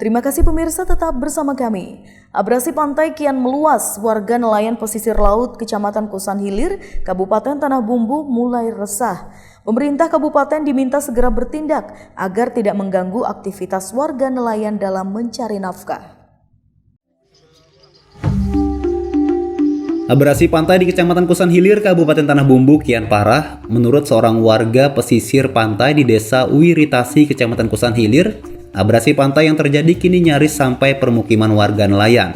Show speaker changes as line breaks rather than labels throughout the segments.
Terima kasih pemirsa, tetap bersama kami. Abrasi pantai kian meluas, warga nelayan pesisir laut Kecamatan Kosan Hilir, Kabupaten Tanah Bumbu mulai resah. Pemerintah kabupaten diminta segera bertindak agar tidak mengganggu aktivitas warga nelayan dalam mencari nafkah.
Abrasi pantai di Kecamatan Kosan Hilir, Kabupaten Tanah Bumbu kian parah. Menurut seorang warga pesisir pantai di Desa Wiritasi, Kecamatan Kosan Hilir, abrasi pantai yang terjadi kini nyaris sampai permukiman warga nelayan.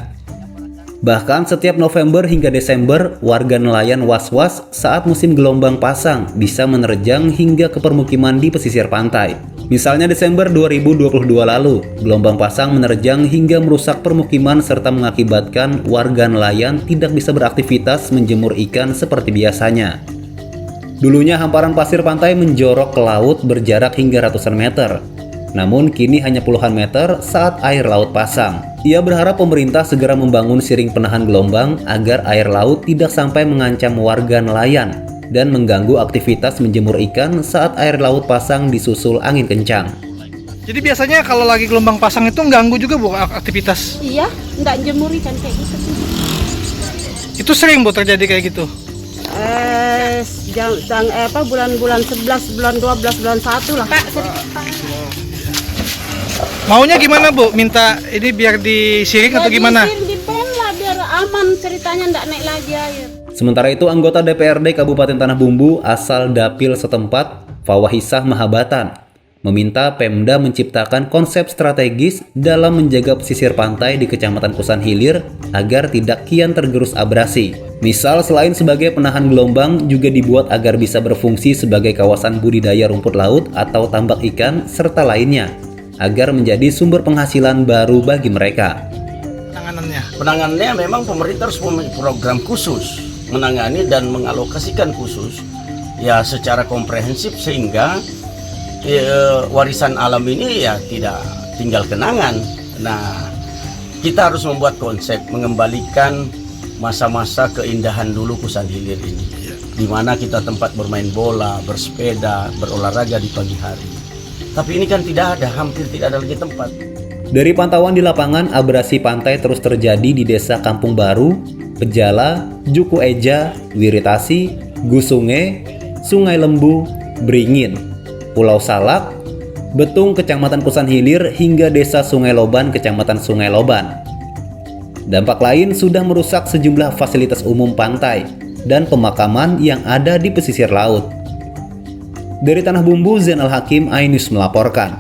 Bahkan setiap November hingga Desember, warga nelayan was-was saat musim gelombang pasang bisa menerjang hingga ke permukiman di pesisir pantai. Misalnya Desember 2022 lalu, gelombang pasang menerjang hingga merusak permukiman serta mengakibatkan warga nelayan tidak bisa beraktivitas menjemur ikan seperti biasanya. Dulunya hamparan pasir pantai menjorok ke laut berjarak hingga ratusan meter. Namun kini hanya puluhan meter saat air laut pasang. Ia berharap pemerintah segera membangun siring penahan gelombang agar air laut tidak sampai mengancam warga nelayan dan mengganggu aktivitas menjemur ikan saat air laut pasang disusul angin kencang.
Jadi biasanya kalau lagi gelombang pasang itu ganggu juga Bu aktivitas?
Iya, nggak jemur ikan kayak gitu.
Itu sering Bu terjadi kayak gitu?
Bulan-bulan 11, bulan 12, bulan 1 lah. Pak,
Maunya gimana Bu? Minta ini biar disiring atau gimana?
Dibel lah biar aman ceritanya, nggak naik lagi air.
Sementara itu, anggota DPRD Kabupaten Tanah Bumbu asal dapil setempat, Fawahisah Mahabatan, meminta Pemda menciptakan konsep strategis dalam menjaga pesisir pantai di Kecamatan Kosan Hilir agar tidak kian tergerus abrasi. Misal selain sebagai penahan gelombang juga dibuat agar bisa berfungsi sebagai kawasan budidaya rumput laut atau tambak ikan serta lainnya agar menjadi sumber penghasilan baru bagi mereka.
Penanganannya memang pemerintah harus memiliki program khusus menangani dan mengalokasikan khusus ya secara komprehensif sehingga warisan alam ini ya tidak tinggal kenangan. Nah, kita harus membuat konsep mengembalikan masa-masa keindahan dulu Kosan Hilir ini, di mana kita tempat bermain bola, bersepeda, berolahraga di pagi hari. Tapi ini kan tidak ada, hampir tidak ada lagi tempat.
Dari pantauan di lapangan, abrasi pantai terus terjadi di Desa Kampung Baru, Pejala, Juku Eja, Wiritasi, Gusunge, Sungai Lembu, Beringin, Pulau Salak, Betung Kecamatan Kosan Hilir hingga Desa Sungai Loban Kecamatan Sungai Loban. Dampak lain sudah merusak sejumlah fasilitas umum pantai dan pemakaman yang ada di pesisir laut. Dari Tanah Bumbu, Zainal Hakim, iNews melaporkan.